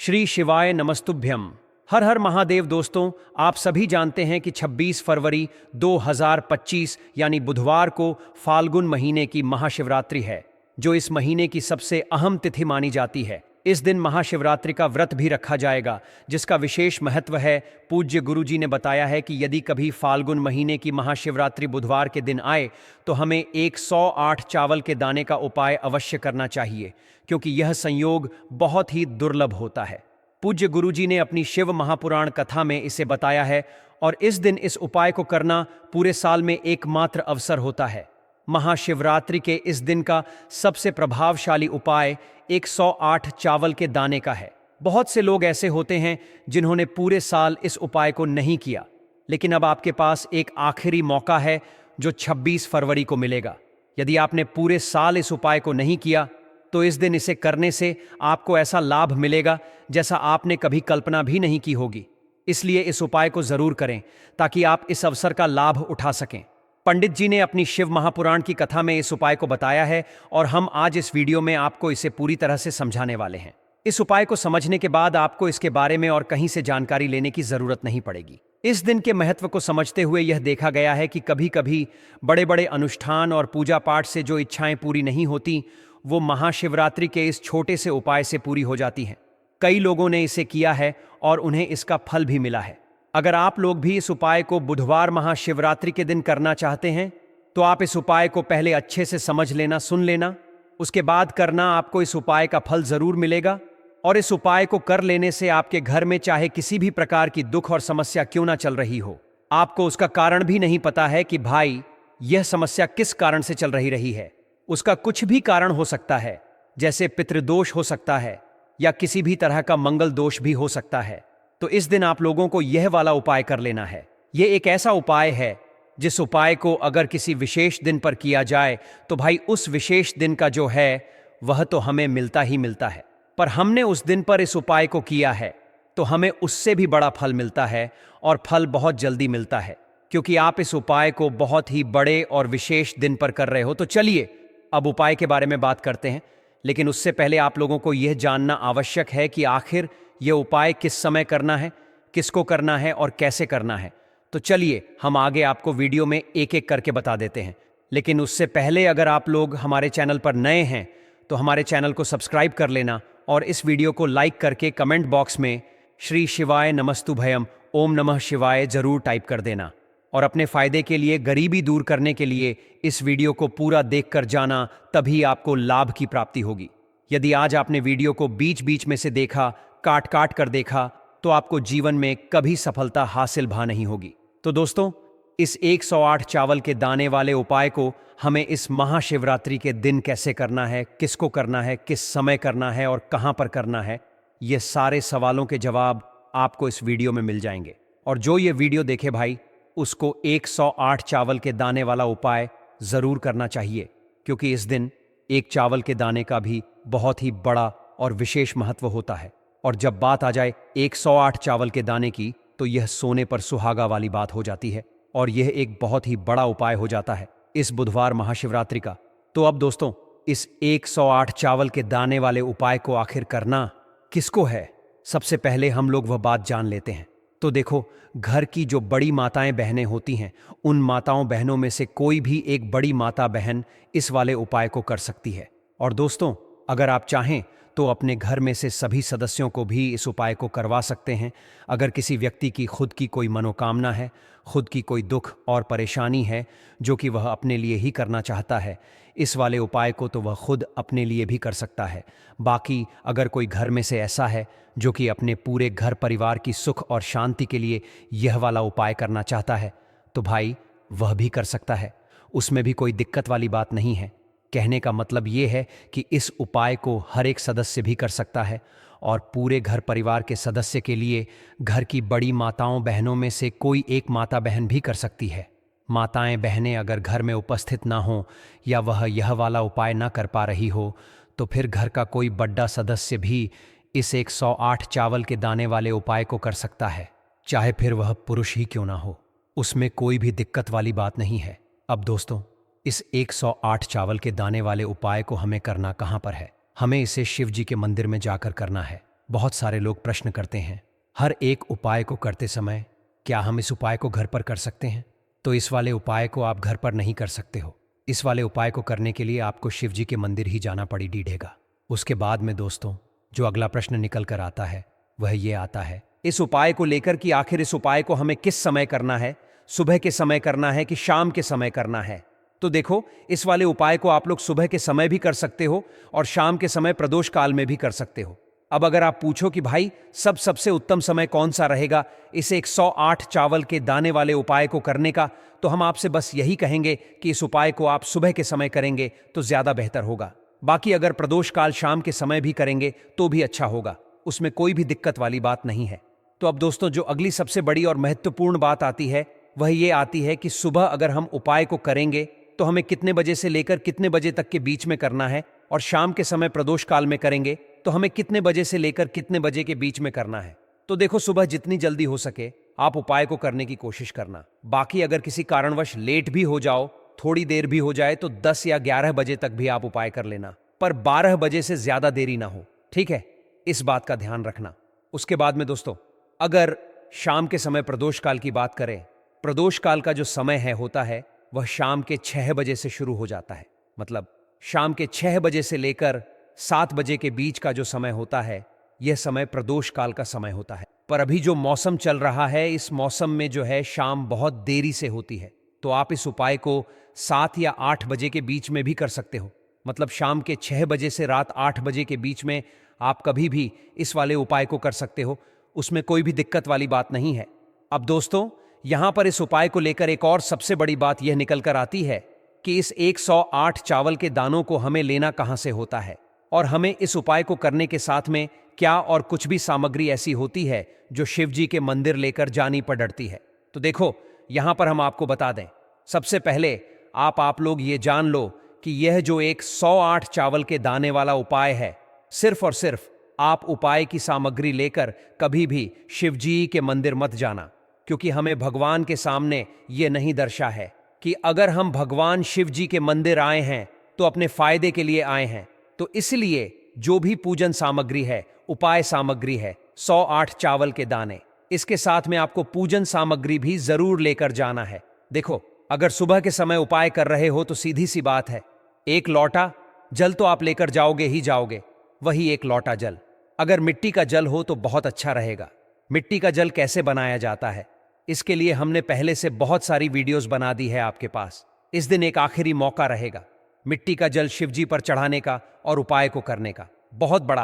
श्री शिवाय नमस्तुभ्यम। हर हर महादेव। दोस्तों, आप सभी जानते हैं कि 26 फरवरी 2025 यानी बुधवार को फाल्गुन महीने की महाशिवरात्रि है, जो इस महीने की सबसे अहम तिथि मानी जाती है। इस दिन महाशिवरात्रि का व्रत भी रखा जाएगा, जिसका विशेष महत्व है। पूज्य गुरुजी ने बताया है कि यदि कभी फाल्गुन महीने की महाशिवरात्रि बुधवार के दिन आए तो हमें 108 चावल के दाने का उपाय अवश्य करना चाहिए, क्योंकि यह संयोग बहुत ही दुर्लभ होता है। पूज्य गुरुजी ने अपनी शिव महापुराण कथा में इसे बताया है, और इस दिन इस उपाय को करना पूरे साल में एकमात्र अवसर होता है। महाशिवरात्रि के इस दिन का सबसे प्रभावशाली उपाय 108 चावल के दाने का है। बहुत से लोग ऐसे होते हैं जिन्होंने पूरे साल इस उपाय को नहीं किया, लेकिन अब आपके पास एक आखिरी मौका है जो 26 फरवरी को मिलेगा। यदि आपने पूरे साल इस उपाय को नहीं किया तो इस दिन इसे करने से आपको ऐसा लाभ मिलेगा जैसा आपने कभी कल्पना भी नहीं की होगी। इसलिए इस उपाय को जरूर करें ताकि आप इस अवसर का लाभ उठा सकें। पंडित जी ने अपनी शिव महापुराण की कथा में इस उपाय को बताया है, और हम आज इस वीडियो में आपको इसे पूरी तरह से समझाने वाले हैं। इस उपाय को समझने के बाद आपको इसके बारे में और कहीं से जानकारी लेने की जरूरत नहीं पड़ेगी। इस दिन के महत्व को समझते हुए यह देखा गया है कि कभी कभी बड़े बड़े अनुष्ठान और पूजा पाठ से जो इच्छाएं पूरी नहीं होती, वो महाशिवरात्रि के इस छोटे से उपाय से पूरी हो जाती हैं। कई लोगों ने इसे किया है और उन्हें इसका फल भी मिला है। अगर आप लोग भी इस उपाय को बुधवार महाशिवरात्रि के दिन करना चाहते हैं तो आप इस उपाय को पहले अच्छे से समझ लेना, सुन लेना, उसके बाद करना। आपको इस उपाय का फल जरूर मिलेगा, और इस उपाय को कर लेने से आपके घर में चाहे किसी भी प्रकार की दुख और समस्या क्यों ना चल रही हो, आपको उसका कारण भी नहीं पता है कि भाई यह समस्या किस कारण से चल रही है। उसका कुछ भी कारण हो सकता है, जैसे पितृदोष हो सकता है या किसी भी तरह का मंगल दोष भी हो सकता है। तो इस दिन आप लोगों को यह वाला उपाय कर लेना है। यह एक ऐसा उपाय है जिस उपाय को अगर किसी विशेष दिन पर किया जाए तो भाई उस विशेष दिन का जो है वह तो हमें मिलता ही मिलता है। पर हमने उस दिन पर इस उपाय को किया है तो हमें उससे भी बड़ा फल मिलता है, और फल बहुत जल्दी मिलता है, क्योंकि आप इस उपाय को बहुत ही बड़े और विशेष दिन पर कर रहे हो। तो चलिए अब उपाय के बारे में बात करते हैं, लेकिन उससे पहले आप लोगों को यह जानना आवश्यक है कि आखिर यह उपाय किस समय करना है, किसको करना है और कैसे करना है। तो चलिए हम आगे आपको वीडियो में एक एक करके बता देते हैं। लेकिन उससे पहले अगर आप लोग हमारे चैनल पर नए हैं तो हमारे चैनल को सब्सक्राइब कर लेना, और इस वीडियो को लाइक करके कमेंट बॉक्स में श्री शिवाय नमस्तुभयम ओम नमः शिवाय जरूर टाइप कर देना। और अपने फायदे के लिए, गरीबी दूर करने के लिए इस वीडियो को पूरा देख कर जाना, तभी आपको लाभ की प्राप्ति होगी। यदि आज आपने वीडियो को बीच बीच में से देखा, काट काट कर देखा, तो आपको जीवन में कभी सफलता हासिल भा नहीं होगी। तो दोस्तों, इस 108 चावल के दाने वाले उपाय को हमें इस महाशिवरात्रि के दिन कैसे करना है, किसको करना है, किस समय करना है और कहां पर करना है, ये सारे सवालों के जवाब आपको इस वीडियो में मिल जाएंगे। और जो ये वीडियो देखे भाई, उसको 108 चावल के दाने वाला उपाय जरूर करना चाहिए, क्योंकि इस दिन एक चावल के दाने का भी बहुत ही बड़ा और विशेष महत्व होता है। और जब बात आ जाए 108 चावल के दाने की, तो यह सोने पर सुहागा वाली बात हो जाती है, और यह एक बहुत ही बड़ा उपाय हो जाता है इस बुधवार महाशिवरात्रि का। तो अब दोस्तों, इस 108 चावल के दाने वाले उपाय को आखिर करना किसको है, सबसे पहले हम लोग वह बात जान लेते हैं। तो देखो, घर की जो बड़ी माताएं बहनें होती हैं, उन माताओं बहनों में से कोई भी एक बड़ी माता बहन इस वाले उपाय को कर सकती है। और दोस्तों, अगर आप चाहें तो अपने घर में से सभी सदस्यों को भी इस उपाय को करवा सकते हैं। अगर किसी व्यक्ति की खुद की कोई मनोकामना है, खुद की कोई दुख और परेशानी है जो कि वह अपने लिए ही करना चाहता है, इस वाले उपाय को तो वह खुद अपने लिए भी कर सकता है। बाकी अगर कोई घर में से ऐसा है जो कि अपने पूरे घर परिवार की सुख और शांति के लिए यह वाला उपाय करना चाहता है, तो भाई वह भी कर सकता है। उसमें भी कोई दिक्कत वाली बात नहीं है। कहने का मतलब ये है कि इस उपाय को हर एक सदस्य भी कर सकता है, और पूरे घर परिवार के सदस्य के लिए घर की बड़ी माताओं बहनों में से कोई एक माता बहन भी कर सकती है। माताएं बहनें अगर घर में उपस्थित ना हो या वह यह वाला उपाय ना कर पा रही हो, तो फिर घर का कोई बड़ा सदस्य भी इस 108 चावल के दाने वाले उपाय को कर सकता है, चाहे फिर वह पुरुष ही क्यों ना हो। उसमें कोई भी दिक्कत वाली बात नहीं है। अब दोस्तों, इस 108 चावल के दाने वाले उपाय को हमें करना कहाँ पर है? हमें इसे शिव जी के मंदिर में जाकर करना है। बहुत सारे लोग प्रश्न करते हैं हर एक उपाय को करते समय क्या हम इस उपाय को घर पर कर सकते हैं? तो इस वाले उपाय को आप घर पर नहीं कर सकते हो। इस वाले उपाय को करने के लिए आपको शिव जी के मंदिर ही जाना पड़ी डीढ़ेगा। उसके बाद में दोस्तों जो अगला प्रश्न निकल कर आता है वह ये आता है इस उपाय को लेकर कि आखिर इस उपाय को हमें किस समय करना है, सुबह के समय करना है कि शाम के समय करना है? तो देखो, इस वाले उपाय को आप लोग सुबह के समय भी कर सकते हो और शाम के समय प्रदोष काल में भी कर सकते हो। अब अगर आप पूछो कि भाई सबसे उत्तम समय कौन सा रहेगा इस 108 चावल के दाने वाले उपाय को करने का, तो हम आपसे बस यही कहेंगे कि इस उपाय को आप सुबह के समय करेंगे तो ज्यादा बेहतर होगा। बाकी अगर प्रदोष काल शाम के समय भी करेंगे तो भी अच्छा होगा, उसमें कोई भी दिक्कत वाली बात नहीं है। तो अब दोस्तों जो अगली सबसे बड़ी और महत्वपूर्ण बात आती है वह ये आती है कि सुबह अगर हम उपाय को करेंगे तो हमें कितने बजे से लेकर कितने बजे तक के बीच में करना है, और शाम के समय प्रदोष काल में करेंगे तो हमें कितने बजे से लेकर कितने बजे के बीच में करना है। तो देखो, सुबह जितनी जल्दी हो सके आप उपाय को करने की कोशिश करना। बाकी अगर किसी कारणवश लेट भी हो जाओ, थोड़ी देर भी हो जाए, तो 10 या 11 बजे तक भी आप उपाय कर लेना, पर 12 बजे से ज्यादा देरी ना हो, ठीक है? इस बात का ध्यान रखना। उसके बाद में दोस्तों अगर शाम के समय प्रदोष काल की बात करें, प्रदोष काल का जो समय है होता है वह शाम के 6 बजे से शुरू हो जाता है। मतलब शाम के 6 बजे से लेकर 7 बजे के बीच का जो समय होता है यह समय प्रदोष काल का समय होता है। पर अभी जो मौसम चल रहा है इस मौसम में जो है शाम बहुत देरी से होती है, तो आप इस उपाय को 7 या 8 बजे के बीच में भी कर सकते हो। मतलब शाम के 6 बजे से रात 8 बजे के बीच में आप कभी भी इस वाले उपाय को कर सकते हो, उसमें कोई भी दिक्कत वाली बात नहीं है। अब दोस्तों यहां पर इस उपाय को लेकर एक और सबसे बड़ी बात यह निकल कर आती है कि इस 108 चावल के दानों को हमें लेना कहां से होता है, और हमें इस उपाय को करने के साथ में क्या और कुछ भी सामग्री ऐसी होती है जो शिव जी के मंदिर लेकर जानी पड़ती है। तो देखो, यहां पर हम आपको बता दें, सबसे पहले आप लोग ये जान लो कि यह जो 108 चावल के दाने वाला उपाय है, सिर्फ और सिर्फ आप उपाय की सामग्री लेकर कभी भी शिव जी के मंदिर मत जाना, क्योंकि हमें भगवान के सामने ये नहीं दर्शा है कि अगर हम भगवान शिव जी के मंदिर आए हैं तो अपने फायदे के लिए आए हैं। तो इसलिए जो भी पूजन सामग्री है, उपाय सामग्री है, 108 चावल के दाने, इसके साथ में आपको पूजन सामग्री भी जरूर लेकर जाना है। देखो, अगर सुबह के समय उपाय कर रहे हो तो सीधी सी बात है, एक लोटा जल तो आप लेकर जाओगे ही जाओगे, वही एक लोटा जल। अगर मिट्टी का जल हो तो बहुत अच्छा रहेगा। मिट्टी का जल कैसे बनाया जाता है इसके लिए हमने पहले से बहुत सारी वीडियोस बना दी है आपके पास। इस दिन एक आखिरी मौका रहेगा मिट्टी का जल शिवजी पर चढ़ाने का और उपाय को करने का। बहुत बड़ा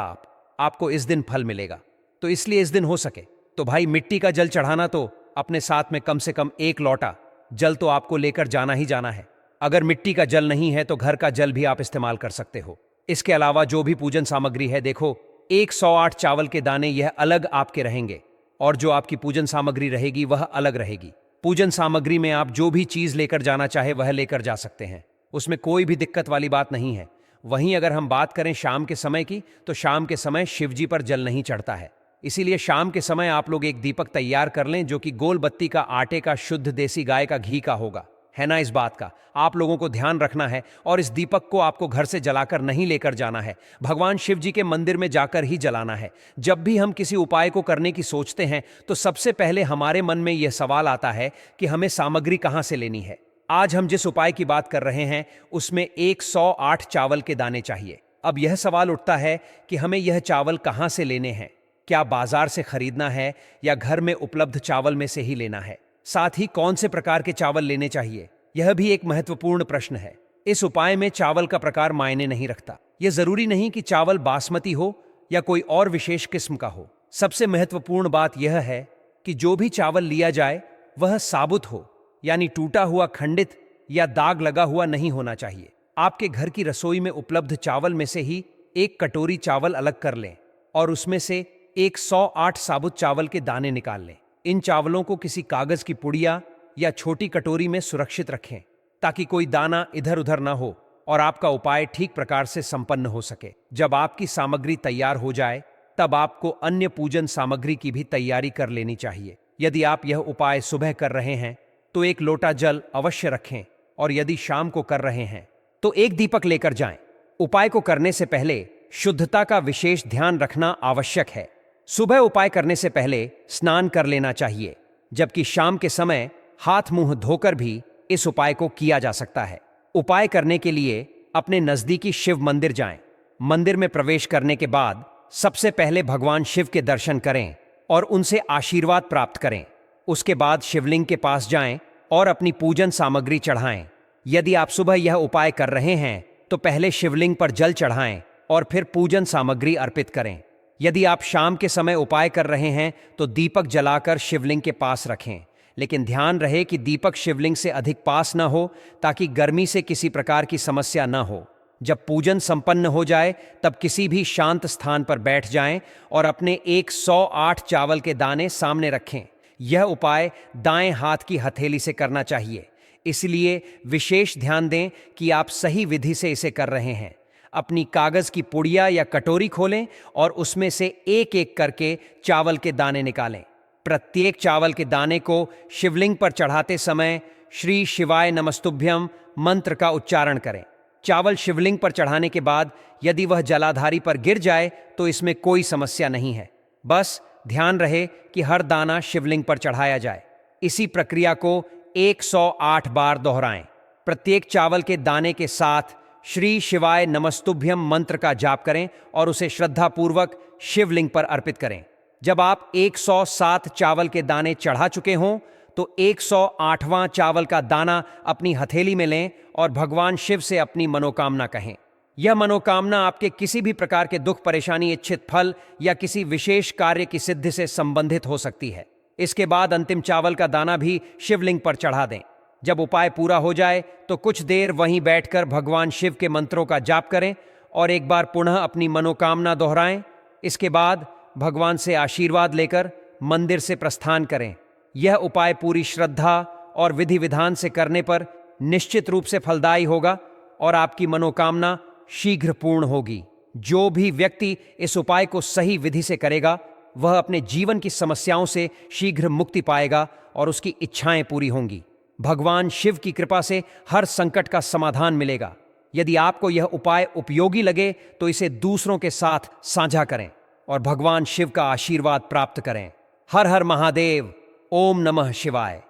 आपको इस दिन फल मिलेगा। तो इसलिए इस दिन हो सके तो भाई मिट्टी का जल चढ़ाना तो अपने साथ में कम से कम एक लोटा जल तो आपको लेकर जाना ही जाना है। अगर मिट्टी का जल नहीं है तो घर का जल भी आप इस्तेमाल कर सकते हो। इसके अलावा जो भी पूजन सामग्री है, देखो 108 चावल के दाने यह अलग आपके रहेंगे और जो आपकी पूजन सामग्री रहेगी वह अलग रहेगी। पूजन सामग्री में आप जो भी चीज लेकर जाना चाहे वह लेकर जा सकते हैं, उसमें कोई भी दिक्कत वाली बात नहीं है। वहीं अगर हम बात करें शाम के समय की, तो शाम के समय शिवजी पर जल नहीं चढ़ता है, इसीलिए शाम के समय आप लोग एक दीपक तैयार कर लें जो कि गोल बत्ती का, आटे का, शुद्ध देसी गाय का घी का होगा, है ना? इस बात का आप लोगों को ध्यान रखना है। और इस दीपक को आपको घर से जलाकर नहीं लेकर जाना है, भगवान शिव जी के मंदिर में जाकर ही जलाना है। जब भी हम किसी उपाय को करने की सोचते हैं तो सबसे पहले हमारे मन में यह सवाल आता है कि हमें सामग्री कहां से लेनी है। आज हम जिस उपाय की बात कर रहे हैं उसमें 108 चावल के दाने चाहिए। अब यह सवाल उठता है कि हमें यह चावल कहां से लेने हैं, क्या बाजार से खरीदना है या घर में उपलब्ध चावल में से ही लेना है? साथ ही कौन से प्रकार के चावल लेने चाहिए, यह भी एक महत्वपूर्ण प्रश्न है। इस उपाय में चावल का प्रकार मायने नहीं रखता। यह जरूरी नहीं कि चावल बासमती हो या कोई और विशेष किस्म का हो। सबसे महत्वपूर्ण बात यह है कि जो भी चावल लिया जाए वह साबुत हो, यानी टूटा हुआ, खंडित या दाग लगा हुआ नहीं होना चाहिए। आपके घर की रसोई में उपलब्ध चावल में से ही एक कटोरी चावल अलग कर लें और उसमें से 108 साबुत चावल के दाने निकाल लें। इन चावलों को किसी कागज की पुड़िया या छोटी कटोरी में सुरक्षित रखें ताकि कोई दाना इधर उधर ना हो और आपका उपाय ठीक प्रकार से संपन्न हो सके। जब आपकी सामग्री तैयार हो जाए तब आपको अन्य पूजन सामग्री की भी तैयारी कर लेनी चाहिए। यदि आप यह उपाय सुबह कर रहे हैं तो एक लोटा जल अवश्य रखें, और यदि शाम को कर रहे हैं तो एक दीपक लेकर जाएं। उपाय को करने से पहले शुद्धता का विशेष ध्यान रखना आवश्यक है। सुबह उपाय करने से पहले स्नान कर लेना चाहिए, जबकि शाम के समय हाथ मुंह धोकर भी इस उपाय को किया जा सकता है। उपाय करने के लिए अपने नजदीकी शिव मंदिर जाएं। मंदिर में प्रवेश करने के बाद सबसे पहले भगवान शिव के दर्शन करें और उनसे आशीर्वाद प्राप्त करें। उसके बाद शिवलिंग के पास जाएं और अपनी पूजन सामग्री चढ़ाएं। यदि आप सुबह यह उपाय कर रहे हैं तो पहले शिवलिंग पर जल चढ़ाएं और फिर पूजन सामग्री अर्पित करें। यदि आप शाम के समय उपाय कर रहे हैं तो दीपक जलाकर शिवलिंग के पास रखें, लेकिन ध्यान रहे कि दीपक शिवलिंग से अधिक पास न हो, ताकि गर्मी से किसी प्रकार की समस्या न हो। जब पूजन संपन्न हो जाए तब किसी भी शांत स्थान पर बैठ जाएं और अपने 108 चावल के दाने सामने रखें। यह उपाय दाएं हाथ की हथेली से करना चाहिए, इसलिए विशेष ध्यान दें कि आप सही विधि से इसे कर रहे हैं। अपनी कागज की पुड़िया या कटोरी खोलें और उसमें से एक एक करके चावल के दाने निकालें। प्रत्येक चावल के दाने को शिवलिंग पर चढ़ाते समय श्री शिवाय नमस्तुभ्यम मंत्र का उच्चारण करें। चावल शिवलिंग पर चढ़ाने के बाद यदि वह जलाधारी पर गिर जाए तो इसमें कोई समस्या नहीं है। बस ध्यान रहे कि हर दाना शिवलिंग पर चढ़ाया जाए। इसी प्रक्रिया को 108 बार दोहराएं। प्रत्येक चावल के दाने के साथ श्री शिवाय नमस्तुभ्यम मंत्र का जाप करें और उसे श्रद्धापूर्वक शिवलिंग पर अर्पित करें। जब आप 107 चावल के दाने चढ़ा चुके हों तो 108वां चावल का दाना अपनी हथेली में लें और भगवान शिव से अपनी मनोकामना कहें। यह मनोकामना आपके किसी भी प्रकार के दुख, परेशानी, इच्छित फल या किसी विशेष कार्य की सिद्धि से संबंधित हो सकती है। इसके बाद अंतिम चावल का दाना भी शिवलिंग पर चढ़ा दें। जब उपाय पूरा हो जाए तो कुछ देर वहीं बैठकर भगवान शिव के मंत्रों का जाप करें और एक बार पुनः अपनी मनोकामना दोहराएं। इसके बाद भगवान से आशीर्वाद लेकर मंदिर से प्रस्थान करें। यह उपाय पूरी श्रद्धा और विधि विधान से करने पर निश्चित रूप से फलदायी होगा और आपकी मनोकामना शीघ्र पूर्ण होगी। जो भी व्यक्ति इस उपाय को सही विधि से करेगा वह अपने जीवन की समस्याओं से शीघ्र मुक्ति पाएगा और उसकी इच्छाएं पूरी होंगी। भगवान शिव की कृपा से हर संकट का समाधान मिलेगा। यदि आपको यह उपाय उपयोगी लगे तो इसे दूसरों के साथ साझा करें और भगवान शिव का आशीर्वाद प्राप्त करें। हर हर महादेव। ओम नमः शिवाय।